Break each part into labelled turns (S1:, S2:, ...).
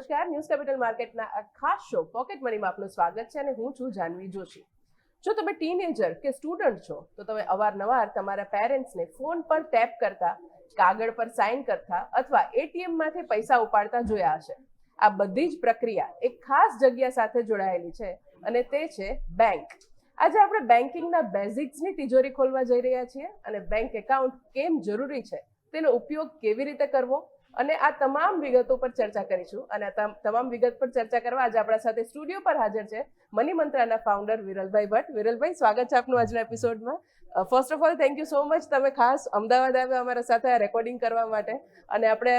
S1: નમસ્કાર, news capital માર્કેટના આ ખાસ શો પોકેટ મનીમાં આપનું સ્વાગત છે અને હું છું જાનવી જોશી. જો તમે ટીનેજર કે સ્ટુડન્ટ છો તો તમે અવારનવાર તમારા પેરેન્ટ્સને ફોન પર ટેપ કરતા, કાગળ પર સાઇન કરતા અથવા એટીએમમાંથી પૈસા ઉપાડતા જોયા હશે. આ બધી જ પ્રક્રિયા એક ખાસ જગ્યા સાથે જોડાયેલી છે અને તે છે બેંક. આજે આપણે બેન્કિંગના બેઝિક્સની તિજોરી ખોલવા જઈ રહ્યા છીએ અને બેંક એકાઉન્ટ કેમ જરૂરી છે, તેનો ઉપયોગ કેવી રીતે કરવો અને આ તમામ વિગતો પર ચર્ચા કરીશું. અને આ તમામ વિગત પર ચર્ચા કરવા આજે આપણા સાથે સ્ટુડિયો પર હાજર છે મની મંત્રાના ફાઉન્ડર વિરલભાઈ ભટ્ટ. વિરલભાઈ, સ્વાગત છે આપનું આજના એપિસોડમાં. First of all thank you so much, તમે ખાસ અમદાવાદ આવ્યા અમારા સાથે આ રેકોર્ડિંગ કરવા માટે. અને આપણે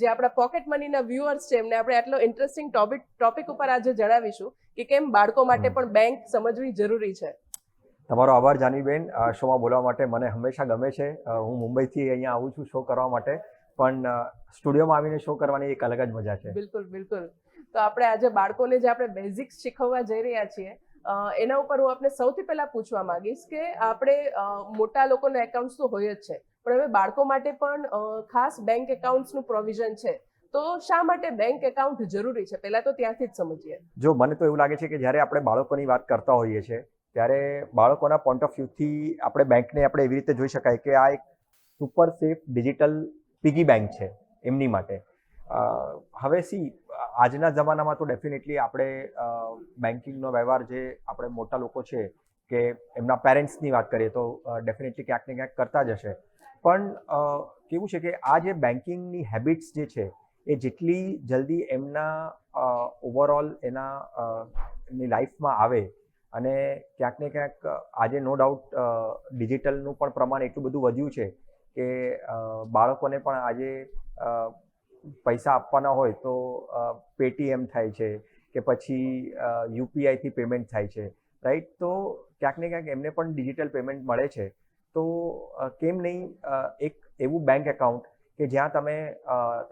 S1: જે આપણા પોકેટ મનીના વ્યુઅર્સ છે એમને આપણે આટલો ઇન્ટરેસ્ટિંગ ટોપિક ઉપર આજે જણાવીશું કે કેમ બાળકો માટે પણ બેંક સમજવી જરૂરી છે.
S2: તમારો આભાર જાનવીબેન, શોમાં બોલવા માટે મને હંમેશા ગમે છે. હું મુંબઈથી અહીંયા આવું છું શો કરવા માટે, પણ સ્ટુડિયોમાં આવીને શો કરવાની એક અલગ જ મજા છે.
S1: બિલકુલ બિલકુલ. તો આપણે આજે બાળકોને જે આપણે બેઝિક્સ શીખવવા જઈ રહ્યા છીએ એના ઉપર હું આપને સૌથી પહેલા પૂછવા માંગીશ કે આપણે મોટા લોકોના એકાઉન્ટ્સ તો હોય જ છે, પણ હવે બાળકો માટે પણ ખાસ બેંક એકાઉન્ટ્સનું પ્રોવિઝન છે. તો શા માટે બેંક એકાઉન્ટ જરૂરી છે, પહેલા તો ત્યાંથી જ સમજીએ.
S2: જો મને તો એવું લાગે છે કે જ્યારે આપણે બાળકોની વાત કરતા હોઈએ છીએ ત્યારે બાળકોના પોઈન્ટ ઓફ વ્યૂથી આપણે બેંકને આપણે એવી રીતે જોઈ શકાય કે આ એક super safe digital piggy bank છે એમની માટે. હવે આજના જમાનામાં તો ડેફિનેટલી આપણે બેન્કિંગનો વ્યવહાર જે આપણે મોટા લોકો છે કે એમના પેરેન્ટ્સની વાત કરીએ તો ડેફિનેટલી ક્યાંક ને ક્યાંક કરતા જ હશે. પણ કેવું છે કે આ જે બેન્કિંગની હેબિટ્સ જે છે એ જેટલી જલ્દી એમના ઓવરઓલ એમની લાઈફમાં આવે અને ક્યાંક ને ક્યાંક આજે નો ડાઉટ ડિજિટલનું પણ પ્રમાણ એટલું બધું વધ્યું છે કે બાળકોને પણ આજે પૈસા આપવાના હોય તો પેટીએમ થાય છે કે પછી યુપીઆઈથી પેમેન્ટ થાય છે, રાઈટ? તો ક્યાંક ને ક્યાંક એમને પણ ડિજિટલ પેમેન્ટ મળે છે. તો કેમ નહીં એક એવું બેંક એકાઉન્ટ કે જ્યાં તમે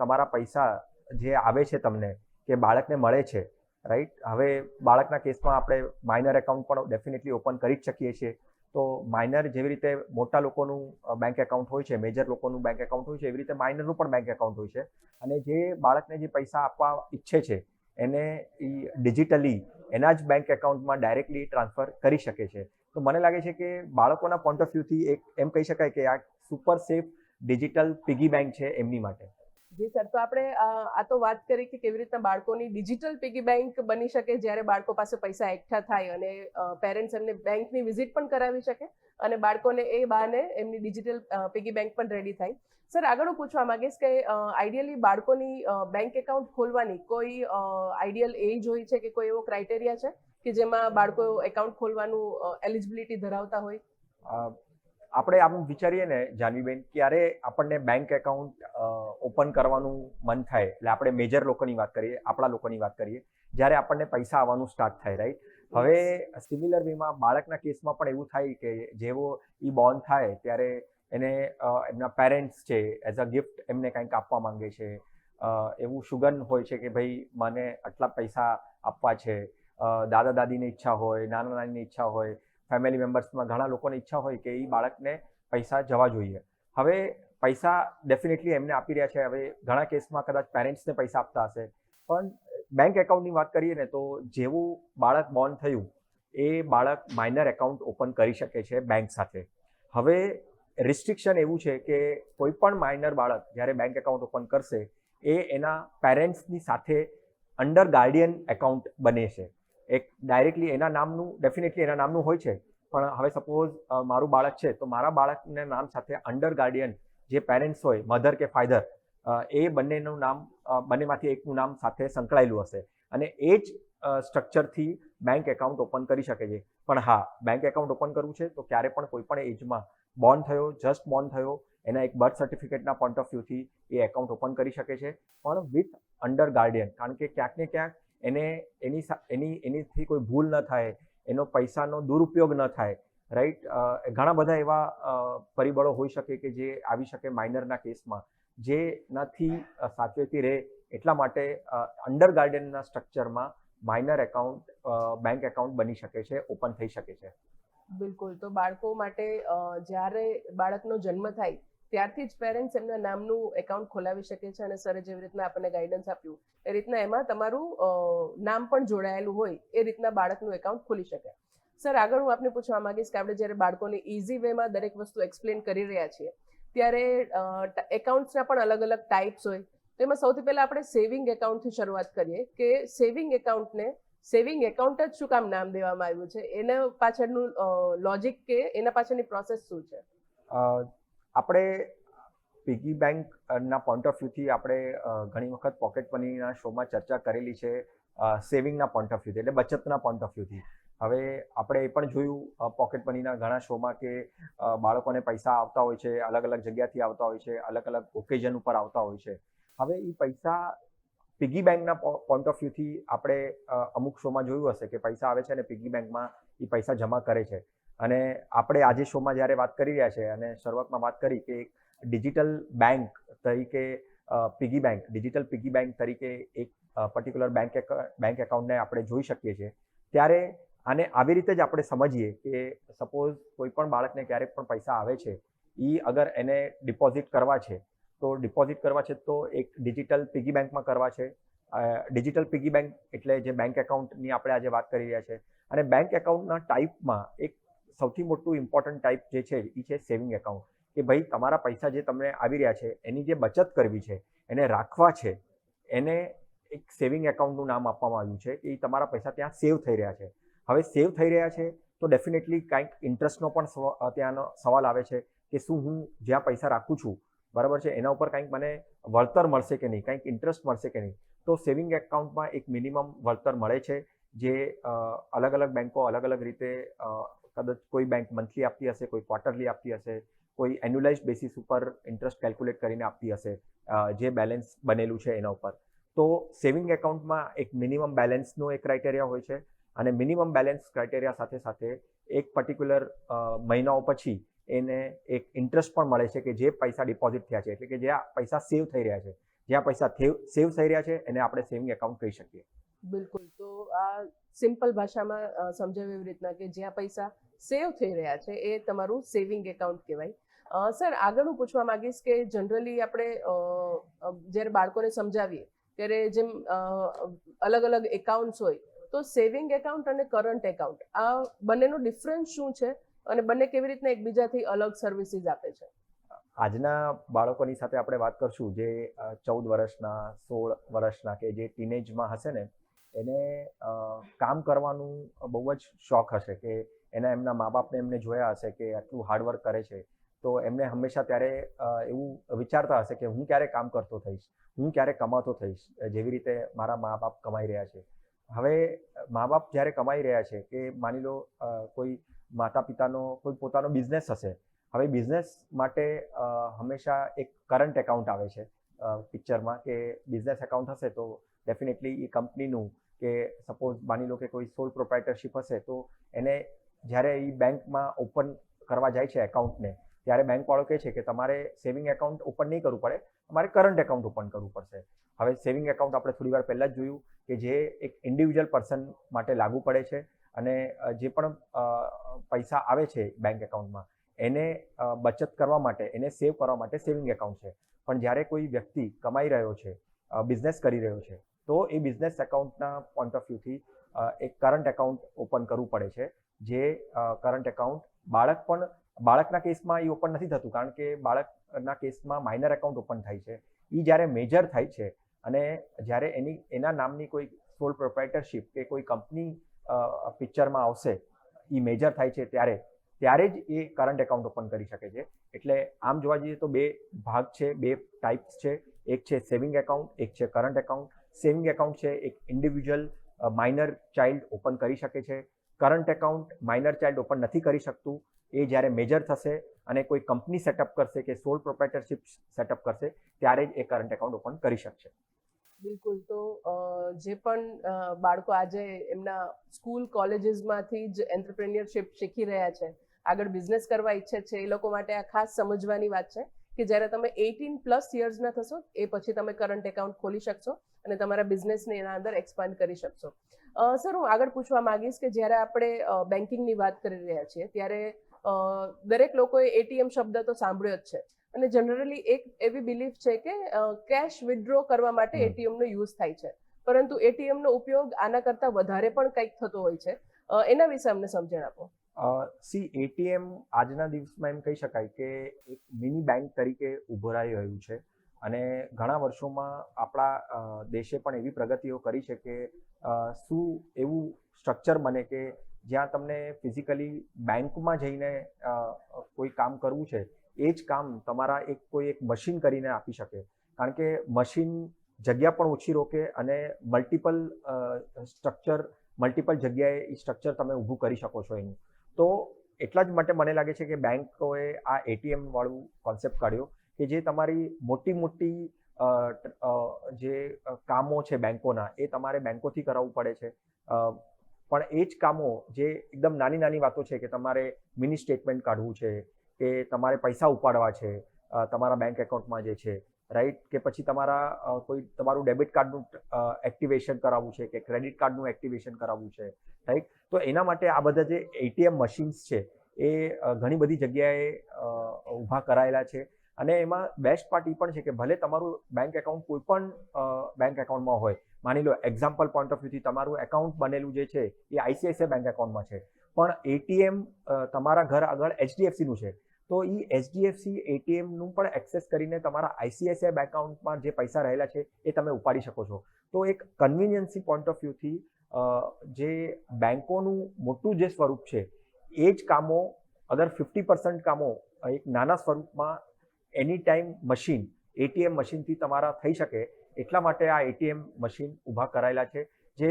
S2: તમારા પૈસા જે આવે છે તમને કે બાળકને મળે છે, રાઈટ? હવે બાળકના કેસમાં આપણે માઇનર એકાઉન્ટ પણ ડેફિનેટલી ઓપન કરી જ શકીએ છીએ. તો માઇનર જેવી રીતે મોટા લોકોનું બેંક એકાઉન્ટ હોય છે, મેજર લોકોનું બેંક એકાઉન્ટ હોય છે, એવી રીતે માઇનરનું પણ બેંક એકાઉન્ટ હોય છે. અને જે બાળકને જે પૈસા આપવા ઈચ્છે છે એને ડિજિટલી એના જ બેંક એકાઉન્ટમાં ડાયરેક્ટલી ટ્રાન્સફર કરી શકે છે. તો મને લાગે છે કે બાળકોના પોઈન્ટ ઓફ વ્યૂથી એક એમ કહી શકાય કે આ super safe digital piggy bank છે એમની માટે.
S1: જી સર, તો આપણે આ તો વાત કરી કે કેવી રીતના બાળકોની ડિજિટલ પિગી બેંક બની શકે જ્યારે બાળકો પાસે પૈસા એકઠા થાય અને પેરેન્ટ્સ એમને બેંકની વિઝિટ પણ કરાવી શકે અને બાળકોને એ બહાને એમની ડિજિટલ પિગી બેંક પણ રેડી થાય. સર, આગળ હું પૂછવા માંગીશ કે આઈડિયલી બાળકોની બેંક એકાઉન્ટ ખોલવાની કોઈ આઈડિયલ એજ હોય છે કે કોઈ એવો ક્રાઇટેરિયા છે કે જેમાં બાળકો એકાઉન્ટ ખોલવાનું એલિજિબિલિટી ધરાવતા હોય?
S2: આપણે આમ વિચારીએ ને જાનવીબેન, ક્યારે આપણને બેંક એકાઉન્ટ ઓપન કરવાનું મન થાય એટલે આપણે મેજર લોકોની વાત કરીએ, આપણા લોકોની વાત કરીએ, જ્યારે આપણને પૈસા આવવાનું સ્ટાર્ટ થાય, રાઈટ? હવે સિમિલર વેમાં બાળકના કેસમાં પણ એવું થાય કે જેવો એ બોર્ન થાય ત્યારે એને એમના પેરેન્ટ્સ છે એઝ અ ગિફ્ટ એમને કંઈક આપવા માંગે છે. એવું શુગન હોય છે કે ભાઈ મને આટલા પૈસા આપવા છે. દાદા દાદીની ઈચ્છા હોય, નાના નાનીની ઈચ્છા હોય, ફેમિલી મેમ્બર્સમાં ઘણા લોકોની ઈચ્છા હોય કે એ બાળકને પૈસા જવા જોઈએ. હવે પૈસા ડેફિનેટલી એમને આપી રહ્યા છે. હવે ઘણા કેસમાં કદાચ પેરેન્ટ્સને પૈસા આપતા હશે, પણ બેંક એકાઉન્ટની વાત કરીએ ને તો જેવું બાળક બોર્ન થયું એ બાળક માઇનર એકાઉન્ટ ઓપન કરી શકે છે બેંક સાથે. હવે રિસ્ટ્રિક્શન એવું છે કે કોઈ પણ માઇનર બાળક જ્યારે બેંક એકાઉન્ટ ઓપન કરશે એ એના પેરેન્ટ્સની સાથે અંડર ગાર્ડિયન એકાઉન્ટ બને છે. એક ડાયરેક્ટલી એના નામનું ડેફિનેટલી એના નામનું હોય છે, પણ હવે સપોઝ મારું બાળક છે તો મારા બાળકના નામ સાથે અંડર ગાર્ડિયન જે પેરેન્ટ્સ હોય, મધર કે ફાધર, એ બંનેનું નામ બંનેમાંથી એકનું નામ સાથે સંકળાયેલું હશે અને એ જ સ્ટ્રક્ચરથી બેંક એકાઉન્ટ ઓપન કરી શકે છે. પણ હા, બેંક એકાઉન્ટ ઓપન કરવું છે તો ક્યારે પણ કોઈ પણ એજમાં બોર્ન થયો, જસ્ટ બોર્ન થયો, એના એક બર્થ સર્ટિફિકેટના પોઈન્ટ ઓફ વ્યૂથી એ એકાઉન્ટ ઓપન કરી શકે છે, પણ વિથ અંડર ગાર્ડિયન. કારણ કે ક્યાંક ને ક્યાંક એનીથી કોઈ ભૂલ ન થાય, એનો પૈસાનો દુરુપયોગ ન થાય, રાઈટ? ઘણા બધા એવા પરિબળો હોઈ શકે કે જે આવી શકે માઇનરના કેસમાં, જેનાથી સાવચેતી રહે એટલા માટે અંડર ગાર્ડિયનના સ્ટ્રક્ચરમાં માઇનર એકાઉન્ટ બેંક એકાઉન્ટ બની શકે છે, ઓપન થઈ શકે છે.
S1: બિલકુલ. તો બાળકો માટે જ્યારે બાળકનો જન્મ થાય ત્યારથી જ પેરેન્ટ્સ એમના નામનું એકાઉન્ટ ખોલાવી શકે છે અને સરે જેવી રીતના આપણને ગાઈડન્સ આપ્યું એ રીતના એમાં તમારું નામ પણ જોડાયેલું હોય એ રીતના બાળકનું એકાઉન્ટ ખોલી શકે. સર, આગળ હું આપને પૂછવા માંગીશ કે આપણે જ્યારે બાળકોને ઇઝી વેમાં દરેક વસ્તુ એક્સપ્લેન કરી રહ્યા છીએ ત્યારે એકાઉન્ટ્સના પણ અલગ અલગ ટાઈપ્સ હોય, તો એમાં સૌથી પહેલા આપણે સેવિંગ એકાઉન્ટથી શરૂઆત કરીએ કે સેવિંગ એકાઉન્ટને સેવિંગ એકાઉન્ટ જ શું કામ નામ દેવામાં આવ્યું છે, એના પાછળનું લોજિક કે એના પાછળની પ્રોસેસ શું છે?
S2: આપણે પિગી બેંકના પોઈન્ટ ઓફ વ્યૂથી આપણે ઘણી વખત પોકેટ મનીના શોમાં ચર્ચા કરેલી છે સેવિંગના પોઈન્ટ ઓફ વ્યૂથી, એટલે બચતના પોઈન્ટ ઓફ વ્યૂથી. હવે આપણે એ પણ જોયું પોકેટ મનીના ઘણા શોમાં કે બાળકોને પૈસા આવતા હોય છે, અલગ અલગ જગ્યાથી આવતા હોય છે, અલગ અલગ ઓકેઝન ઉપર આવતા હોય છે. હવે એ પૈસા પિગી બેંકના પોઈન્ટ ઓફ વ્યૂથી આપણે અમુક શોમાં જોયું હશે કે પૈસા આવે છે અને પિગી બેંકમાં એ પૈસા જમા કરે છે. અને આપણે આજે શોમાં જ્યારે વાત કરી રહ્યા છે અને શરૂઆતમાં વાત કરી કે ડિજિટલ બેંક તરીકે ડિજિટલ પિગી બેંક તરીકે એક પર્ટિક્યુલર બેંક એકાઉન્ટને આપણે જોઈ શકીએ છીએ, ત્યારે આને આવી રીતે જ આપણે સમજીએ કે સપોઝ કોઈ પણ બાળકને ક્યારેક પણ પૈસા આવે છે, એ અગર એને ડિપોઝિટ કરવા છે તો એક ડિજિટલ પિગી બેંકમાં કરવા છે. ડિજિટલ પિગી બેંક એટલે જે બેંક એકાઉન્ટની આપણે આજે વાત કરી રહ્યા છે. અને બેંક એકાઉન્ટના ટાઈપમાં એક સૌથી મોટું ઇમ્પોર્ટન્ટ ટાઈપ જે છે એ છે સેવિંગ એકાઉન્ટ. કે ભાઈ તમારા પૈસા જે તમને આવી રહ્યા છે એની જે બચત કરવી છે, એને રાખવા છે, એને એક સેવિંગ એકાઉન્ટનું નામ આપવામાં આવ્યું છે કે તમારા પૈસા ત્યાં સેવ થઈ રહ્યા છે. હવે સેવ થઈ રહ્યા છે તો ડેફિનેટલી કંઈક ઇન્ટરેસ્ટનો પણ ત્યાંનો સવાલ આવે છે કે શું હું જ્યાં પૈસા રાખું છું, બરાબર છે, એના ઉપર કંઈક મને વળતર મળશે કે નહીં, કંઈક ઇન્ટરેસ્ટ મળશે કે નહીં. તો સેવિંગ એકાઉન્ટમાં એક મિનિમમ વળતર મળે છે, જે અલગ અલગ બેંકો અલગ અલગ રીતે કદાચ કોઈ બેંક મંથલી આપતી હશે, કોઈ ક્વાર્ટરલી આપતી હશે, કોઈ એન્યુલાઇઝ બેસિસ ઉપર ઇન્ટરેસ્ટ કેલ્ક્યુલેટ કરીને આપતી હશે જે બેલેન્સ બનેલું છે એના ઉપર. તો સેવિંગ એકાઉન્ટમાં એક મિનિમમ બેલેન્સનો એક ક્રાઇટેરિયા હોય છે અને મિનિમમ બેલેન્સ ક્રાઇટેરિયા સાથે સાથે એક પર્ટિક્યુલર મહિનાઓ પછી એને એક ઇન્ટરેસ્ટ પણ મળે છે કે જે પૈસા ડિપોઝિટ થયા છે, એટલે કે જે પૈસા સેવ થઈ રહ્યા છે, જ્યાં પૈસા સેવ થઈ રહ્યા છે એને આપણે સેવિંગ એકાઉન્ટ કહી શકીએ.
S1: બિલકુલ. તો આ સિમ્પલ ભાષામાં સમજાવ્યું એવી રીતના કે જ્યાં પૈસા સેવ થઈ રહ્યા છે એ તમારું સેવિંગ એકાઉન્ટ કહેવાય. સર, આગળ હું પૂછવા માંગીશ કે જનરલી આપણે જ્યારે બાળકોને સમજાવીએ ત્યારે જેમ અલગ અલગ એકાઉન્ટ્સ હોય, તો સેવિંગ એકાઉન્ટ અને કરંટ એકાઉન્ટ આ બંનેનો ડિફરન્સ શું છે અને બંને કેવી રીતના એકબીજાથી અલગ સર્વિસીસ આપે છે?
S2: આજના બાળકોની સાથે આપણે વાત કરશું જે 14 વર્ષના, 16 વર્ષના કે જે ટીનેજમાં હશે ને, એને કામ કરવાનું બહુ જ શોખ હશે કે એમના મા બાપને એમને જોયા હશે કે આટલું હાર્ડવર્ક કરે છે, તો એમને હંમેશા ત્યારે એવું વિચારતા હશે કે હું ક્યારે કામ કરતો થઈશ, હું ક્યારે કમાતો થઈશ, જેવી રીતે મારા મા બાપ કમાઈ રહ્યા છે. હવે મા બાપ જ્યારે કમાઈ રહ્યા છે કે માની લો કોઈ માતા પિતાનો કોઈ પોતાનો બિઝનેસ હશે. હવે બિઝનેસ માટે હંમેશા એક કરંટ એકાઉન્ટ આવે છે પિક્ચરમાં કે બિઝનેસ એકાઉન્ટ હશે તો ડેફિનેટલી એ કંપનીનું કે સપોઝ માની લો કે કોઈ સોલ પ્રોપ્રાઇટરશિપ હશે તો એને જ્યારે એ બેંકમાં ઓપન કરવા જાય છે એકાઉન્ટને, ત્યારે બેંકવાળો કહે છે કે તમારે સેવિંગ એકાઉન્ટ ઓપન નહીં કરવું પડે, તમારે કરંટ એકાઉન્ટ ઓપન કરવું પડશે. હવે સેવિંગ એકાઉન્ટ આપણે થોડી વાર પહેલાં જ જોયું કે જે એક ઇન્ડિવિજ્યુઅલ પર્સન માટે લાગુ પડે છે અને જે પણ પૈસા આવે છે બેંક એકાઉન્ટમાં એને બચત કરવા માટે, એને સેવ કરવા માટે સેવિંગ એકાઉન્ટ છે. પણ જ્યારે કોઈ વ્યક્તિ કમાઈ રહ્યો છે, બિઝનેસ કરી રહ્યો છે, તો એ બિઝનેસ એકાઉન્ટના પોઈન્ટ ઓફ વ્યૂથી એક કરંટ એકાઉન્ટ ઓપન કરવું પડે છે. જે કરંટ એકાઉન્ટ બાળકના કેસમાં એ ઓપન નથી થતું, કારણ કે બાળકના કેસમાં માઇનર એકાઉન્ટ ઓપન થાય છે. એ જ્યારે મેજર થાય છે અને જ્યારે એના નામની કોઈ સોલ પ્રોપ્રાઇટરશિપ કે કોઈ કંપની પિક્ચરમાં આવશે, એ મેજર થાય છે ત્યારે જ એ કરંટ એકાઉન્ટ ઓપન કરી શકે છે. એટલે આમ જોવા જઈએ તો બે ભાગ છે, બે ટાઈપ્સ છે. એક છે સેવિંગ એકાઉન્ટ, એક છે કરંટ એકાઉન્ટ. સેવિંગ એકાઉન્ટ છે એક ઇન્ડિવિજ્યુઅલ માઇનર ચાઇલ્ડ ઓપન કરી શકે છે. Current account minor child open નથી કરી શકતું. એ જ્યારે મેજર થશે અને કોઈ કંપની સેટઅપ કરશે કે સોલ પ્રોપ્રાઇટરશિપ સેટઅપ કરશે ત્યારે જ એ કરંટ એકાઉન્ટ ઓપન કરી શકશે.
S1: બિલકુલ. તો જે પણ બાળકો આજે એમના સ્કૂલ કોલેજીસમાંથી જ એન્ટરપ્રેન્યોરશિપ શીખી રહ્યા છે, આગળ બિઝનેસ કરવા ઈચ્છે છે, એ લોકો માટે આ ખાસ સમજવાની વાત છે કે જ્યારે તમે 18+ યર્સના થશો એ પછી તમે કરંટ એકાઉન્ટ ખોલી શકશો અને તમારા બિઝનેસને એના અંદર એક્સપાન્ડ કરી શકશો. સર, હું આગળ પૂછવા માંગીશ કે જ્યારે આપણે બેન્કિંગની વાત કરી રહ્યા છીએ ત્યારે દરેક લોકોએ એટીએમ શબ્દ તો સાંભળ્યો જ છે, અને જનરલી એક એવી બિલીફ છે કે કેશ વિથડ્રો કરવા માટે એટીએમનો યુઝ થાય છે, પરંતુ એટીએમનો ઉપયોગ આના કરતાં વધારે પણ કંઈક થતો હોય છે. એના વિશે અમને સમજણ આપો.
S2: એટીએમ આજના દિવસમાં એમ કહી શકાય કે એક મિની બેંક તરીકે ઉભો રહી રહ્યું છે, અને ઘણા વર્ષોમાં આપણા દેશે પણ એવી પ્રગતિઓ કરી છે કે શું એવું સ્ટ્રક્ચર બને કે જ્યાં તમને ફિઝિકલી બેંકમાં જઈને કોઈ કામ કરવું છે એ જ કામ તમારા કોઈ એક મશીન કરીને આપી શકે, કારણ કે મશીન જગ્યા પણ ઓછી રોકે અને મલ્ટિપલ જગ્યાએ એ સ્ટ્રક્ચર તમે ઊભું કરી શકો છો એનું. તો એટલા જ માટે મને લાગે છે કે બેંકોએ આ એટીએમ વાળું કોન્સેપ્ટ કાઢ્યો કે જે તમારી મોટી જે કામો છે બેંકોના એ તમારે બેંકોથી કરાવવું પડે છે, પણ એ જ કામો જે એકદમ નાની વાતો છે કે તમારે મિની સ્ટેટમેન્ટ કાઢવું છે, કે તમારે પૈસા ઉપાડવા છે તમારા બેંક એકાઉન્ટમાં જે છે, રાઈટ, કે પછી તમારું ડેબિટ કાર્ડનું એક્ટિવેશન કરાવવું છે કે ક્રેડિટ કાર્ડનું એક્ટિવેશન કરાવવું છે, રાઈટ. તો એના માટે આ બધા જે એટીએમ મશીન્સ છે એ ઘણી બધી જગ્યાએ ઊભા કરાયેલા છે, અને એમાં બેસ્ટ પાર્ટ એ પણ છે કે ભલે તમારું બેંક એકાઉન્ટ કોઈ પણ બેંક એકાઉન્ટમાં હોય, માની લો એક્ઝામ્પલ પોઈન્ટ ઓફ વ્યૂથી તમારું એકાઉન્ટ બનેલું જે છે એ આઈસીઆઈસીઆઈ બેંક એકાઉન્ટમાં છે, પણ એટીએમ તમારા ઘર આગળ એચડીએફસીનું છે, તો એ એચડીએફસી એટીએમનું પણ એક્સેસ કરીને તમારા આઈસીઆઈસીઆઈ બેંક એકાઉન્ટમાં જે પૈસા રહેલા છે એ તમે ઉપાડી શકો છો. તો એક કન્વિનિયન્સી પોઈન્ટ ઓફ વ્યૂથી જે બેંકોનું મોટું જે સ્વરૂપ છે એ જ કામો અગર 50% કામો એક નાના સ્વરૂપમાં એની ટાઈમ મશીન એટીએમ મશીનથી તમારા થઈ શકે, એટલા માટે આ એટીએમ મશીન ઊભા કરાયેલા છે, જે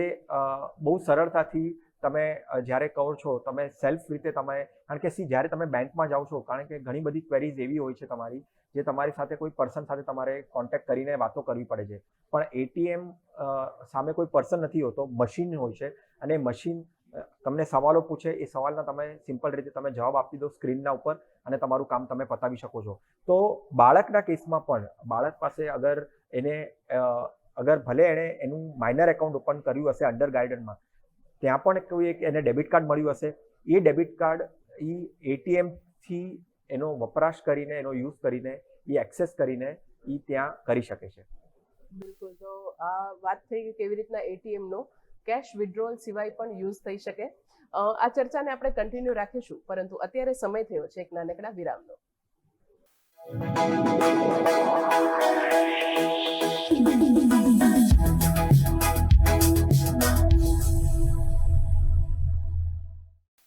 S2: બહુ સરળતાથી તમે જ્યારે કહો છો તમે સેલ્ફ રીતે કારણ કે જ્યારે તમે બેંકમાં જાઓ છો, કારણ કે ઘણી બધી ક્વેરીઝ એવી હોય છે તમારી જે તમારી સાથે કોઈ પર્સન સાથે તમારે કોન્ટેક્ટ કરીને વાતો કરવી પડે છે, પણ એટીએમ સામે કોઈ પર્સન નથી હોતો, મશીન હોય છે, અને મશીન તમને સવાલો પૂછે, એ સવાલના તમે સિમ્પલ રીતે તમે જવાબ આપી દો સ્ક્રીનના ઉપર અને તમારું કામ તમે પતાવી શકો છો. તો બાળકના કેસમાં પણ બાળક પાસે અગર ભલે એણે એનું માઇનર એકાઉન્ટ ઓપન કર્યું હશે અંડર ગાર્ડનમાં, ત્યાં પણ કોઈ એક એને ડેબિટ કાર્ડ મળ્યું હશે, એ ડેબિટ કાર્ડ એ એટીએમથી એનો વપરાશ કરીને એનો યુઝ કરીને એ એક્સેસ કરીને એ ત્યાં કરી શકે છે.
S1: બિલકુલ. તો આ વાત થઈ કે કેવી રીતના એટીએમનો કેશ વિથડ્રોલ સિવાય પણ યુઝ થઈ શકે. આ ચર્ચાને આપણે કન્ટિન્યુ રાખીશું, પરંતુ અત્યારે સમય થયો છે એક નાનકડા વિરામનો.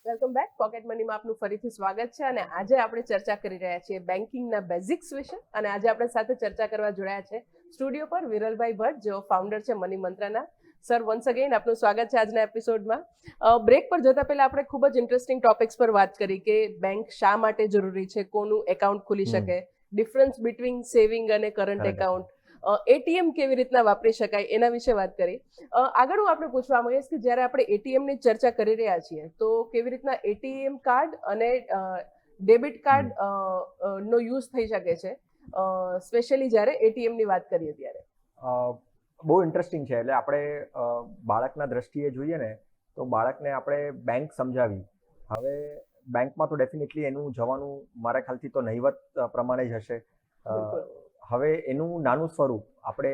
S1: Welcome back. પોકેટ મનીમાં આપનું ફરીથી સ્વાગત છે, અને આજે આપણે ચર્ચા કરી રહ્યા છીએ બેન્કિંગના બેઝિક્સ વિશે, અને આજે આપણે સાથે ચર્ચા કરવા જોડાયા છે સ્ટુડિયો પર વિરલભાઈ ભટ્ટ, જેઓ ફાઉન્ડર છે મની મંત્રના. સર, વન્સ અગેન આપનું સ્વાગત છે આજના એપિસોડમાં. બ્રેક પર જતા પહેલા આપણે ખૂબ જ ઇન્ટરેસ્ટિંગ ટોપિક્સ પર વાત કરી કે બેંક શા માટે જરૂરી છે, કોનું એકાઉન્ટ ખુલી શકે, ડિફરન્સ બિટવીન સેવિંગ અને કરંટ એકાઉન્ટ, એટીએમ કેવી રીતના વાપરી શકાય, એના વિશે વાત કરી. આગળ હું આપણે પૂછવા માંગીશ કે જ્યારે આપણે એટીએમની ચર્ચા કરી રહ્યા છીએ તો કેવી રીતના એટીએમ કાર્ડ અને ડેબિટ કાર્ડ નો યુઝ થઈ શકે છે, સ્પેશિયલી જ્યારે એટીએમની વાત કરીએ ત્યારે.
S2: બહુ ઇન્ટરેસ્ટિંગ છે. એટલે આપણે બાળકના દ્રષ્ટિએ જોઈએ ને તો બાળકને આપણે બેંક સમજાવી. હવે બેંકમાં તો ડેફિનેટલી એનું જવાનું મારા ખ્યાલથી તો નહિવત પ્રમાણે જ હશે. હવે એનું નાનું સ્વરૂપ આપણે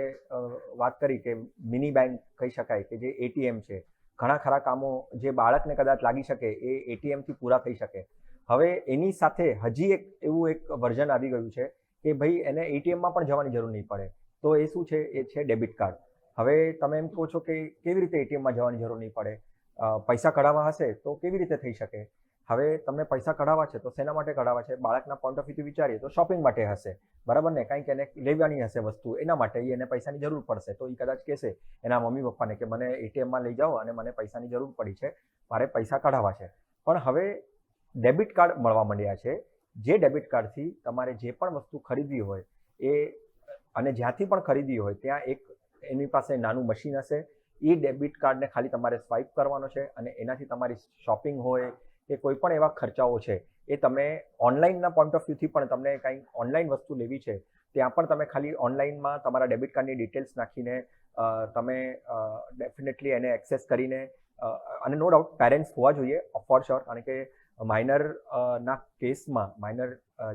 S2: વાત કરી કે મિની બેંક કહી શકાય કે જે એટીએમ છે, ઘણા ખરા કામો જે બાળકને કદાચ લાગી શકે એ એટીએમથી પૂરા થઈ શકે. હવે એની સાથે હજી એક વર્ઝન આવી ગયું છે કે ભાઈ એને એટીએમમાં પણ જવાની જરૂર નહીં પડે. તો એ શું છે? એ છે ડેબિટ કાર્ડ. હવે તમે એમ કહો છો કે કેવી રીતે એટીએમમાં જવાની જરૂર નહીં પડે, પૈસા કઢાવવા હશે તો કેવી રીતે થઈ શકે? હવે તમને પૈસા કઢાવવા છે તો શેના માટે કઢાવવા છે? બાળકના પોઈન્ટ ઓફ વ્યૂથી વિચારીએ તો શોપિંગ માટે હશે, બરાબર ને? કંઈક એને લેવાની હશે વસ્તુ, એના માટે એને પૈસાની જરૂર પડશે. તો એ કદાચ કહેશે એના મમ્મી પપ્પાને કે મને એટીએમમાં લઈ જાઓ અને મને પૈસાની જરૂર પડી છે, મારે પૈસા કઢાવવા છે. પણ હવે ડેબિટ કાર્ડ મળવા માંડ્યા છે, જે ડેબિટ કાર્ડથી તમારે જે પણ વસ્તુ ખરીદવી હોય એ અને જ્યાંથી પણ ખરીદવી હોય ત્યાં એની પાસે નાનું મશીન હશે. એ ડેબિટ કાર્ડને ખાલી તમારે સ્વાઇપ કરવાનો છે અને એનાથી તમારી શોપિંગ હોય કે કોઈ પણ એવા ખર્ચાઓ છે એ તમે ઓનલાઈનના પોઈન્ટ ઓફ વ્યૂથી પણ તમને કંઈ ઓનલાઈન વસ્તુ લેવી છે ત્યાં પણ તમે ખાલી ઓનલાઈનમાં તમારા ડેબિટ કાર્ડની ડિટેલ્સ નાખીને તમે ડેફિનેટલી એને એક્સેસ કરીને, અને નો ડાઉટ પેરેન્ટ્સ હોવા જોઈએ ફોર શ્યોર, કારણ કે માઇનર ના કેસમાં માઇનર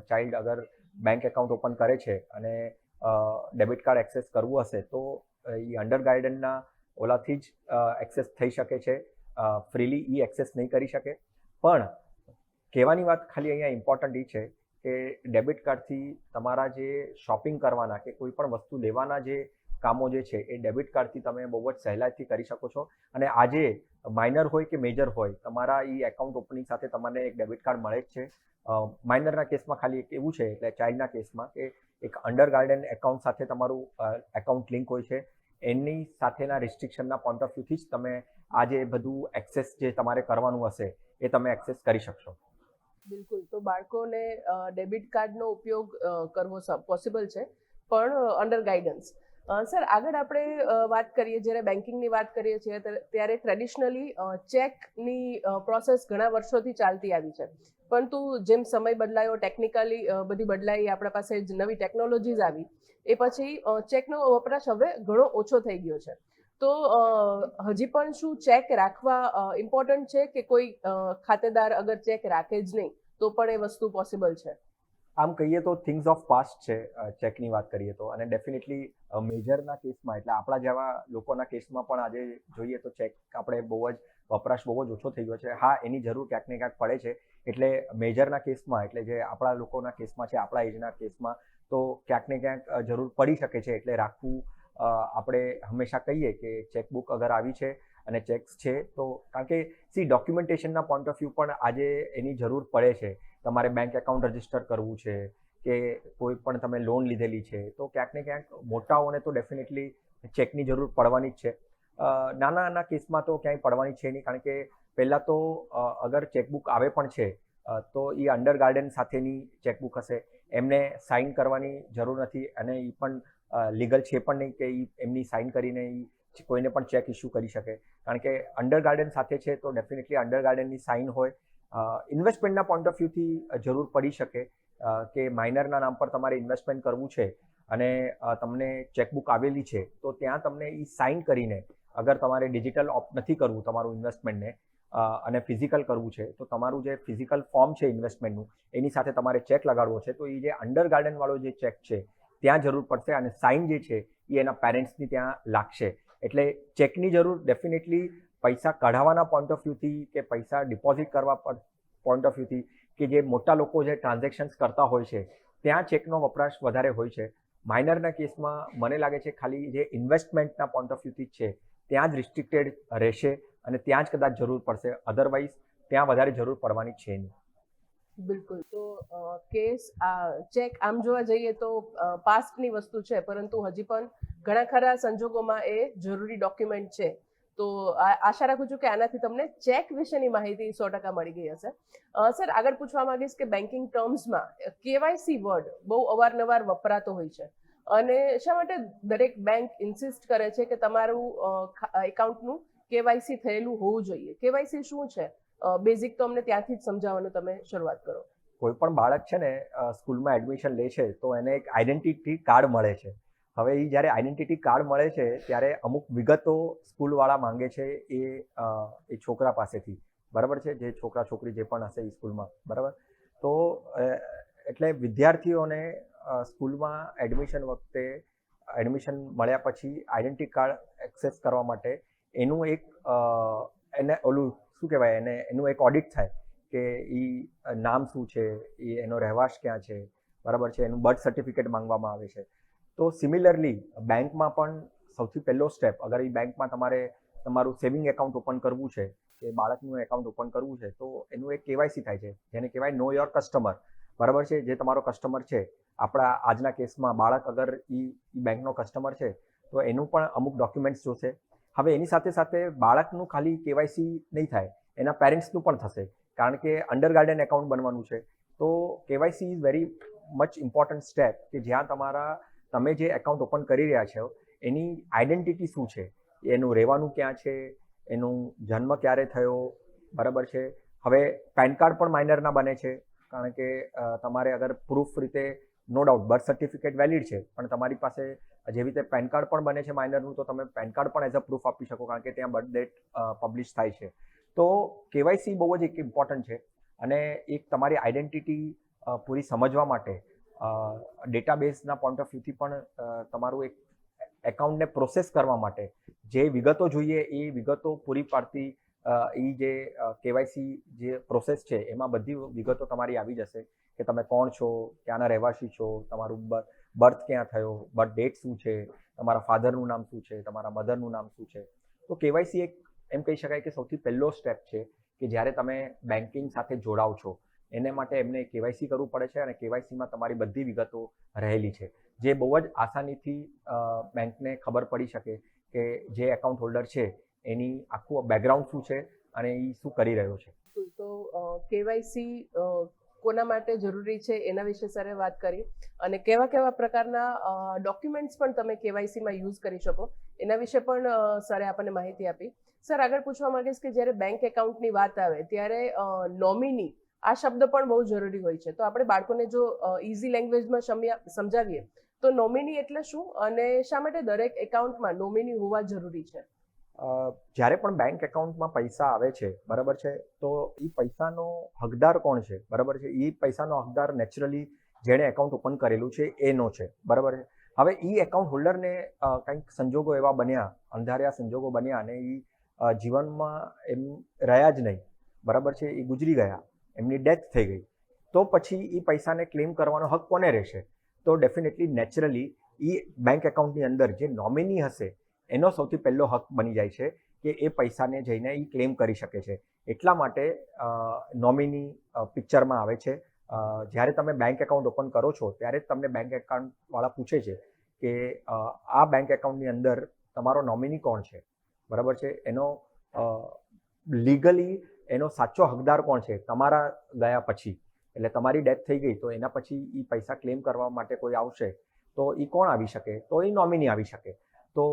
S2: ચાઇલ્ડ અગર બેંક એકાઉન્ટ ઓપન કરે છે અને ડેબિટ કાર્ડ એક્સેસ કરવું હશે તો એ અંડર ગાઈડનના ઓલાથી જ એક્સેસ થઈ શકે છે. ફ્રીલી એ એક્સેસ નહીં કરી શકે. પણ કહેવાની વાત ખાલી અહીંયા ઇમ્પોર્ટન્ટ એ છે કે ડેબિટ કાર્ડથી તમારા જે શોપિંગ કરવાના કે કોઈ પણ વસ્તુ લેવાના જે કામો જે છે એ ડેબિટ કાર્ડથી તમે બહુ જ સહેલાઈથી કરી શકો છો. અને આજે માઇનર હોય કે મેજર હોય તમારા એ એકાઉન્ટ ઓપનિંગ સાથે તમને એક ડેબિટ કાર્ડ મળે જ છે. માઇનરના કેસમાં ખાલી એક એવું છે એટલે ચાઇલ્ડના કેસમાં કે એક અંડર ગાર્ડન એકાઉન્ટ સાથે તમારું એકાઉન્ટ લિંક હોય છે. એની સાથેના રિસ્ટ્રિક્શનના પોઈન્ટ ઓફ વ્યૂથી જ તમે આ જે બધું એક્સેસ જે તમારે કરવાનું હશે એ તમે એક્સેસ કરી શકશો.
S1: બિલકુલ. તો બાળકોને ડેબિટ કાર્ડનો ઉપયોગ કરવો પોસિબલ છે, પણ અંડર ગાઈડન્સ. સર, આગળ આપણે વાત કરીએ, જ્યારે બેન્કિંગની વાત કરીએ છીએ ત્યારે ટ્રેડિશનલી ચેકની પ્રોસેસ ઘણા વર્ષોથી ચાલતી આવી છે. પરંતુ જેમ સમય બદલાયો, ટેકનિકલી બધી બદલાઈ, આપણા પાસે નવી ટેકનોલોજીઝ આવી, એ પછી ચેકનો વપરાશ હવે ઘણો ઓછો થઈ ગયો છે. તો હજી પણ શું ચેક રાખવા ઇમ્પોર્ટન્ટ છે કે કોઈ ખાતેદાર અગર ચેક રાખે જ નહીં તો પણ એ વસ્તુ પોસિબલ છે?
S2: આમ કહીએ તો થિંગ્સ ઓફ પાસ્ટ છે ચેકની વાત કરીએ તો. અને ડેફિનેટલી મેજરના કેસમાં એટલે આપણા જેવા લોકોના કેસમાં પણ આજે જોઈએ તો ચેક આપણે બહુ જ વપરાશ બહુ જ ઓછો થઈ ગયો છે. હા, એની જરૂર ક્યાંક ને ક્યાંક પડે છે. એટલે મેજરના કેસમાં એટલે જે આપણા લોકોના કેસમાં છે, આપણા એજના કેસમાં તો ક્યાંક ને ક્યાંક જરૂર પડી શકે છે. એટલે રાખવું આપણે હંમેશા કહીએ કે ચેકબુક અગર આવી છે અને ચેક્સ છે તો, કારણ કે ડોક્યુમેન્ટેશનના પોઈન્ટ ઓફ વ્યૂ પણ આજે એની જરૂર પડે છે. તમારે બેંક એકાઉન્ટ રજીસ્ટર કરવું છે કે કોઈ પણ તમે લોન લીધેલી છે તો ક્યાંક ને ક્યાંક મોટાઓને તો ડેફિનેટલી ચેકની જરૂર પડવાની જ છે. નાના કેસમાં તો ક્યાંય પડવાની છે નહીં, કારણ કે પહેલાં તો અગર ચેકબુક આવે પણ છે તો એ અંડર ગાર્ડન સાથેની ચેકબુક હશે. એમને સાઇન કરવાની જરૂર નથી અને એ પણ લીગલ છે પણ નહીં કે એમની સાઇન કરીને એ કોઈને પણ ચેક ઇસ્યુ કરી શકે. કારણ કે અંડર ગાર્ડન સાથે છે તો ડેફિનેટલી અંડર ગાર્ડનની સાઇન હોય. ઇન્વેસ્ટમેન્ટના પોઈન્ટ ઓફ વ્યૂથી જરૂર પડી શકે કે માઇનરના નામ પર તમારે ઇન્વેસ્ટમેન્ટ કરવું છે અને તમને ચેકબુક આવેલી છે તો ત્યાં તમને એ સાઇન કરીને, અગર તમારે ડિજિટલ ઓપ્ટ નથી કરવું તમારું ઇન્વેસ્ટમેન્ટને અને ફિઝિકલ કરવું છે તો તમારું જે ફિઝિકલ ફોર્મ છે ઇન્વેસ્ટમેન્ટનું એની સાથે તમારે ચેક લગાડવો છે તો એ જે અંડર ગાર્ડનવાળો જે ચેક છે ત્યાં જરૂર પડશે અને સાઇન જે છે એ એના પેરેન્ટ્સની ત્યાં લાગશે. એટલે ચેકની જરૂર ડેફિનેટલી પૈસા કઢાવવાના પોઈન્ટ ઓફ વ્યૂથી કે પૈસા ડિપોઝિટ કરવા પોઈન્ટ ઓફ વ્યૂથી કે જે મોટા લોકો જે ટ્રાન્ઝેક્શન્સ કરતા હોય છે ત્યાં ચેકનો વપરાશ વધારે હોય છે. માઇનરના કેસમાં મને લાગે છે ખાલી જે ઇન્વેસ્ટમેન્ટના પોઈન્ટ ઓફ વ્યૂથી જ છે ત્યાં જ રિસ્ટ્રિક્ટેડ રહેશે અને ત્યાં જ કદાચ જરૂર પડશે. અધરવાઇઝ ત્યાં વધારે જરૂર પડવાની છે નહીં.
S1: બિલકુલ. તો ચેક આમ જોવા જઈએ તો પાસ્ટની વસ્તુ છે, પરંતુ હજી પણ ઘણા ખરા સંજોગોમાં એ જરૂરી ડોક્યુમેન્ટ છે. તો આશા રાખું છું કે આનાથી તમને ચેક વિશેની માહિતી 100% મળી ગઈ હશે. સર, આગળ પૂછવા માંગીશ કે બેન્કિંગ ટર્મ્સમાં કેવાયસી વર્ડ બહુ અવારનવાર વપરાતો હોય છે અને શા માટે દરેક બેંક ઇન્સિસ્ટ કરે છે કે તમારું એકાઉન્ટનું કેવાયસી થયેલું હોવું જોઈએ? કેવાયસી શું છે? બેઝિક તો અમને ત્યાંથી જ સમજાવવાનું તમે શરૂઆત કરો.
S2: કોઈ પણ બાળક છે ને સ્કૂલમાં એડમિશન લે છે તો એને એક આઈડેન્ટિટી કાર્ડ મળે છે. હવે એ જ્યારે આઈડેન્ટિટી કાર્ડ મળે છે ત્યારે અમુક વિગતો સ્કૂલવાળા માંગે છે એ છોકરા પાસેથી, બરાબર છે, જે છોકરા છોકરી જે પણ હશે એ સ્કૂલમાં, બરાબર. તો એટલે વિદ્યાર્થીઓને સ્કૂલમાં એડમિશન વખતે એડમિશન મળ્યા પછી આઈડેન્ટિટી કાર્ડ એક્સેસ કરવા માટે એનું એક એને ઓલું શું કહેવાય એનું એક ઓડિટ થાય કે એ નામ શું છે, એનો રહેવાસ ક્યાં છે, બરાબર છે, એનું બર્થ સર્ટિફિકેટ માંગવામાં આવે છે. તો સિમિલરલી બેંકમાં પણ સૌથી પહેલો સ્ટેપ, અગર એ બેંકમાં તમારે તમારું સેવિંગ એકાઉન્ટ ઓપન કરવું છે કે બાળકનું એકાઉન્ટ ઓપન કરવું છે તો એનું એક કેવાયસી થાય છે જેને કહેવાય નો યોર કસ્ટમર, બરાબર છે. જે તમારો કસ્ટમર છે, આપણા આજના કેસમાં બાળક અગર એ બેંકનો કસ્ટમર છે તો એનું પણ અમુક ડોક્યુમેન્ટ્સ જોશે. હવે એની સાથે સાથે બાળકનું ખાલી કેવાયસી નહીં થાય, એના પેરેન્ટ્સનું પણ થશે, કારણ કે અંડર ગાર્ડન એકાઉન્ટ બનવાનું છે. તો KYC is very much important step કે જ્યાં તમે જે એકાઉન્ટ ઓપન કરી રહ્યા છો એની આઈડેન્ટિટી શું છે, એનું રહેવાનું ક્યાં છે, એનું જન્મ ક્યારે થયો, બરાબર છે. હવે પેન કાર્ડ પણ માઇનરના બને છે, કારણ કે તમારે અગર પ્રૂફ રીતે no doubt birth certificate valid છે પણ તમારી પાસે જેવી રીતે પેન કાર્ડ પણ બને છે માઇનરનું તો તમે પેન કાર્ડ પણ એઝ અ પ્રૂફ આપી શકો, કારણ કે ત્યાં બર્થ ડેટ પબ્લિશ થાય છે. તો કેવાયસી બહુ જ એક ઇમ્પોર્ટન્ટ છે અને એક તમારી આઈડેન્ટિટી પૂરી સમજવા માટે ડેટાબેઝના પોઈન્ટ ઓફ વ્યૂથી પણ તમારું એક એકાઉન્ટને પ્રોસેસ કરવા માટે જે વિગતો જોઈએ એ વિગતો પૂરી પાડતી એ જે કેવાયસી જે પ્રોસેસ છે એમાં બધી વિગતો તમારી આવી જશે કે તમે કોણ છો, ક્યાંના રહેવાસી છો, તમારું બર્થ ક્યાં થયો, બર્થ ડેટ શું છે, તમારા ફાધરનું નામ શું છે, તમારા મધરનું નામ શું છે. તો કેવાયસી એક એમ કહી શકાય કે સૌથી પહેલો સ્ટેપ છે કે જ્યારે તમે બેન્કિંગ સાથે જોડાવ છો એને માટે એમને કેવાયસી કરવું પડે છે અને કેવાયસીમાં તમારી બધી વિગતો રહેલી છે જે બહુ જ આસાનીથી બેંકને ખબર પડી શકે કે જે એકાઉન્ટ હોલ્ડર છે એની આખું બેકગ્રાઉન્ડ શું છે અને એ શું કરી રહ્યો છે.
S1: તો કેવાયસી કોના માટે જરૂરી છે એના વિશે સરે વાત કરી અને કેવા કેવા પ્રકારના ડોક્યુમેન્ટ્સ પણ તમે કેવાયસીમાં યુઝ કરી શકો એના વિશે પણ સરે આપણને માહિતી આપી. સર આગળ પૂછવા માંગીશ કે જ્યારે બેંક એકાઉન્ટની વાત આવે ત્યારે નોમિની આ શબ્દ પણ બહુ જરૂરી હોય છે. તો આપણે બાળકોને જો ઇઝી લેંગ્વેજમાં સમજાવીએ તો નોમિની એટલે શું અને શા માટે દરેક એકાઉન્ટમાં નોમિની હોવા જરૂરી છે?
S2: જ્યારે પણ બેંક એકાઉન્ટમાં પૈસા આવે છે બરાબર છે તો એ પૈસાનો હકદાર કોણ છે બરાબર છે એ પૈસાનો હકદાર નેચરલી જેણે એકાઉન્ટ ઓપન કરેલું છે એનો છે બરાબર છે. હવે એ એકાઉન્ટ હોલ્ડરને કંઈક સંજોગો એવા બન્યા, અંધાર્યા સંજોગો બન્યા અને એ જીવનમાં એમ રહ્યા જ નહીં બરાબર છે, એ ગુજરી ગયા, એમની ડેથ થઈ ગઈ, તો પછી એ પૈસાને ક્લેમ કરવાનો હક કોને રહેશે? તો ડેફિનેટલી નેચરલી એ બેંક એકાઉન્ટની અંદર જે નોમિની હશે એનો સૌથી પહેલો હક બની જાય છે કે એ પૈસાને જઈને એ ક્લેમ કરી શકે છે. એટલા માટે નોમિની પિક્ચરમાં આવે છે. જ્યારે તમે બેંક એકાઉન્ટ ઓપન કરો છો ત્યારે જ તમને બેંક એકાઉન્ટવાળા પૂછે છે કે આ બેંક એકાઉન્ટની અંદર તમારો નોમિની કોણ છે બરાબર છે, એનો લીગલી એનો સાચો હકદાર કોણ છે તમારા ગયા પછી, એટલે તમારી ડેથ થઈ ગઈ તો એના પછી એ પૈસા ક્લેમ કરવા માટે કોઈ આવશે તો એ કોણ આવી શકે? તો એ નોમિની આવી શકે. તો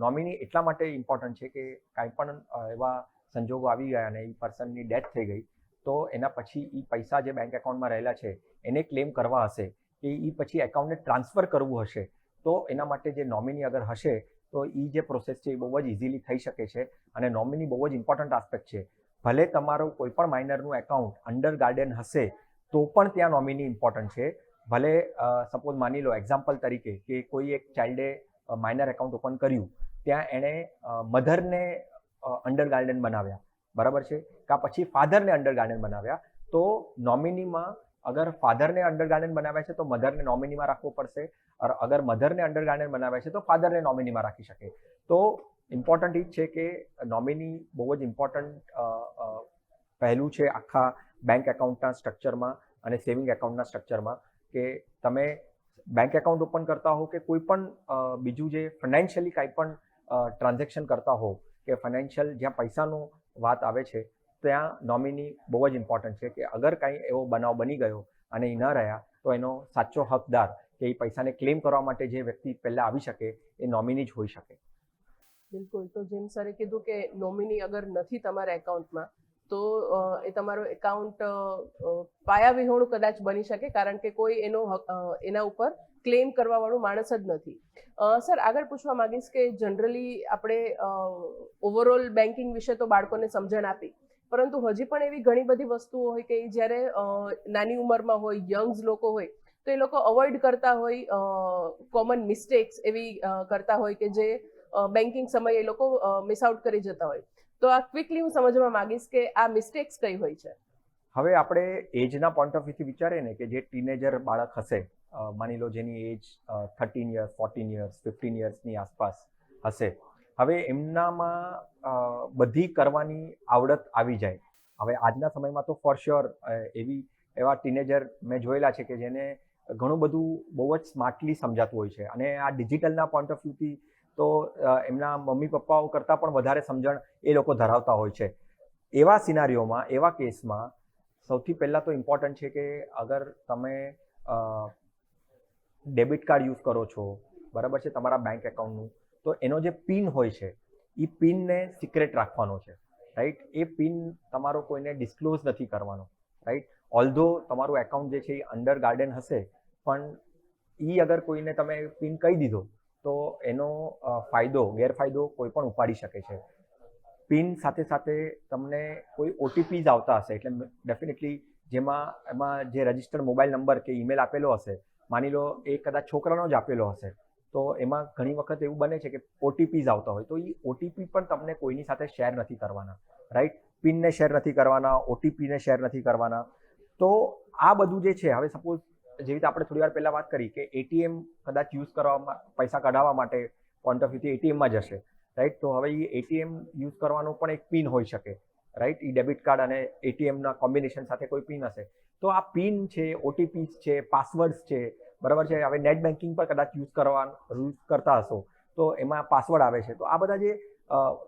S2: નોમિની એટલા માટે ઇમ્પોર્ટન્ટ છે કે કાંઈ પણ એવા સંજોગો આવી ગયા અને એ પર્સનની ડેથ થઈ ગઈ તો એના પછી એ પૈસા જે બેંક એકાઉન્ટમાં રહેલા છે એને ક્લેમ કરવા હશે કે એ પછી એકાઉન્ટને ટ્રાન્સફર કરવું હશે તો એના માટે જે નોમિની અગર હશે તો એ જે પ્રોસેસ છે એ બહુ જ ઇઝીલી થઈ શકે છે અને નોમિની બહુ જ ઇમ્પોર્ટન્ટ આસ્પેક્ટ છે. ભલે તમારું કોઈ પણ માઇનરનું એકાઉન્ટ અંડર ગાર્ડન હશે તો પણ ત્યાં નોમિની ઇમ્પોર્ટન્ટ છે. ભલે સપોઝ માની લો એક્ઝામ્પલ તરીકે કે કોઈ એક ચાઇલ્ડે માઇનર એકાઉન્ટ ઓપન કર્યું, ત્યાં એણે મધરને અંડર ગાર્ડન બનાવ્યા બરાબર છે, કાં પછી ફાધરને અંડર ગાર્ડન બનાવ્યા, તો નોમિનીમાં અગર ફાધરને અંડર ગાર્ડન બનાવ્યા છે તો મધરને નોમિનીમાં રાખવો પડશે, અગર મધરને અંડર ગાર્ડન બનાવ્યા છે તો ફાધરને નોમિનીમાં રાખી શકે. તો ઇમ્પોર્ટન્ટ એ જ છે કે નોમિની બહુ જ ઇમ્પોર્ટન્ટ પહેલું છે આખા બેંક એકાઉન્ટના સ્ટ્રક્ચરમાં અને સેવિંગ એકાઉન્ટના સ્ટ્રક્ચરમાં કે તમે બેંક એકાઉન્ટ ઓપન કરતા હો કે કોઈ પણ બીજું જે ફાઇનાન્શિયલી કાંઈ પણ ટ્રાન્ઝેક્શન કરતા હો કે ફાઇનાન્શિયલ જ્યાં પૈસાનો વાત આવે છે ત્યાં નોમિની બહુ જ ઇમ્પોર્ટન્ટ છે કે અગર કાંઈ એવો બનાવ બની ગયો અને એ ન રહ્યા તો એનો સાચો હકદાર કે એ પૈસાને ક્લેમ કરવા માટે જે વ્યક્તિ પહેલાં આવી શકે એ નોમિની જ હોઈ શકે.
S1: બિલકુલ. તો જેમ સરે કીધું કે નોમિની અગર નથી તમારા એકાઉન્ટમાં તો એ તમારો એકાઉન્ટ પાયા વિહોણું કદાચ બની શકે કારણ કે કોઈ એના ઉપર ક્લેમ કરવાવાળું માણસ જ નથી. સર આગળ પૂછવા માંગીશ કે જનરલી આપણે ઓવરઓલ બેન્કિંગ વિશે તો બાળકોને સમજણ આપી, પરંતુ હજી પણ એવી ઘણી બધી વસ્તુઓ હોય કે જ્યારે નાની ઉંમરમાં હોય, યંગ્સ લોકો હોય તો એ લોકો અવોઇડ કરતા હોય, કોમન મિસ્ટેક્સ એવી કરતા હોય કે જે બેન્કિંગ સમયે એ લોકો મિસ આઉટ કરી જતા હોય. તો આ ક્વિકલી હું સમજવા માંગીશ કે આ મિસ્ટેક્સ કઈ હોય છે?
S2: હવે આપણે એજના પોઈન્ટ ઓફ વ્યૂથી વિચારીએ ને કે જે ટીનેજર બાળક હશે, માની લો જેની એજ 13 યર્સ, 14 યર્સ, 15 યર્સની આસપાસ હશે, હવે એમનામાં બધી કરવાની આવડત આવી જાય. હવે આજના સમયમાં તો ફોર શ્યોર એવા ટીનેજર મેં જોયેલા છે કે જેને ઘણું બધું બહુ જ સ્માર્ટલી સમજાતું હોય છે અને આ ડિજિટલના પોઈન્ટ ઓફ વ્યૂથી તો એમના મમ્મી પપ્પાઓ કરતાં પણ વધારે સમજણ એ લોકો ધરાવતા હોય છે. એવા સિનારીઓમાં, એવા કેસમાં સૌથી પહેલાં તો ઇમ્પોર્ટન્ટ છે કે અગર તમે ડેબિટ કાર્ડ યુઝ કરો છો બરાબર છે તમારા બેંક એકાઉન્ટનું, તો એનો જે પિન હોય છે એ પિનને સિક્રેટ રાખવાનો છે, રાઈટ? એ પિન તમારો કોઈને ડિસ્ક્લોઝ નથી કરવાનો, રાઈટ? ઓલ્ધો તમારું એકાઉન્ટ જે છે એ અંડર ગાર્ડન હશે પણ એ અગર કોઈને તમે પિન કહી દીધો તો એનો ગેરફાયદો કોઈ પણ ઉપાડી શકે છે. પિન સાથે સાથે તમને કોઈ ઓટીપીઝ આવતા હશે એટલે ડેફિનેટલી જેમાં એમાં જે રજિસ્ટર્ડ મોબાઈલ નંબર કે ઈમેલ આપેલો હશે, માની લો એ કદાચ છોકરાનો જ આપેલો હશે, તો એમાં ઘણી વખત એવું બને છે કે ઓટીપીઝ આવતા હોય, તો એ ઓટીપી પણ તમને કોઈની સાથે શેર નથી કરવાના, રાઈટ? પિનને શેર નથી કરવાના, ઓટીપીને શેર નથી કરવાના. તો આ બધું જે છે, હવે સપોઝ જેવી રીતે આપણે થોડી વાર પહેલા વાત કરી કે એટીએમ કદાચ યુઝ કરવામાં, પૈસા કઢાવવા માટે પોઈન્ટ ઓફ વ્યૂથી એટીએમમાં જશે, રાઈટ? તો હવે એ એટીએમ યુઝ કરવાનો પણ એક પિન હોઈ શકે, રાઈટ? એ ડેબિટ કાર્ડ અને એટીએમના કોમ્બિનેશન સાથે કોઈ પિન હશે. તો આ પિન છે, ઓટીપીસ છે, પાસવર્ડ્સ છે, બરાબર છે. હવે નેટ બેન્કિંગ પર કદાચ યુઝ કરતા હશો તો એમાં પાસવર્ડ આવે છે. તો આ બધા જે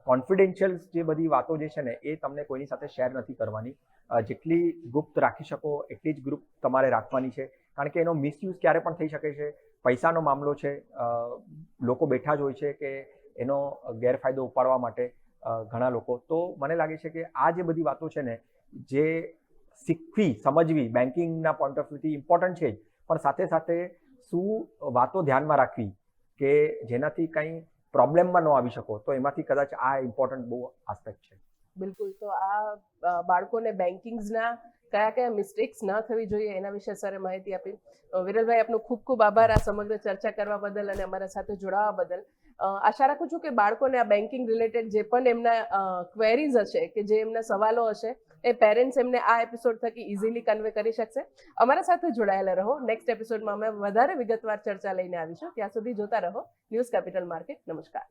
S2: કોન્ફિડેન્શિયલ જે બધી વાતો જે છે ને, એ તમને કોઈની સાથે શેર નથી કરવાની. જેટલી ગુપ્ત રાખી શકો એટલી જ ગુપ્ત તમારે રાખવાની છે, કારણ કે એનો મિસયુઝ ક્યારે પણ થઈ શકે છે. પૈસાનો મામલો છે, લોકો બેઠા જ હોય છે કે એનો ગેરફાયદો ઉપાડવા માટે ઘણા લોકો. તો મને લાગે છે કે આ જે બધી વાતો છે ને, જે શીખવી સમજવી બેન્કિંગના પોઈન્ટ ઓફ વ્યૂથી ઇમ્પોર્ટન્ટ છે જ, પણ સાથે સાથે શું વાતો ધ્યાનમાં રાખવી કે જેનાથી કંઈ પ્રોબ્લેમમાં ન આવી શકો, તો એમાંથી કદાચ આ ઇમ્પોર્ટન્ટ બહુ આસ્પેક્ટ છે.
S1: બિલકુલ. તો આ બાળકોને બેન્કિંગ્સના કયા કયા મિસ્ટેક્સ ન થવી જોઈએ એના વિશે સરે માહિતી આપી. વિરલભાઈ, આપનો ખૂબ ખૂબ આભાર આ સમગ્ર ચર્ચા કરવા બદલ અને અમારા સાથે જોડાવા બદલ. આશા રાખું છું કે બાળકોને આ બેન્કિંગ રિલેટેડ જે પણ એમના ક્વેરીઝ હશે કે જે એમના સવાલો હશે એ પેરેન્ટ્સ એમને આ એપિસોડ થકી ઇઝીલી કન્વે કરી શકશે. અમારા સાથે જોડાયેલા રહો. નેક્સ્ટ એપિસોડમાં અમે વધારે વિગતવાર ચર્ચા લઈને આવીશું. ત્યાં સુધી જોતા રહો ન્યૂઝ કેપિટલ માર્કેટ. નમસ્કાર.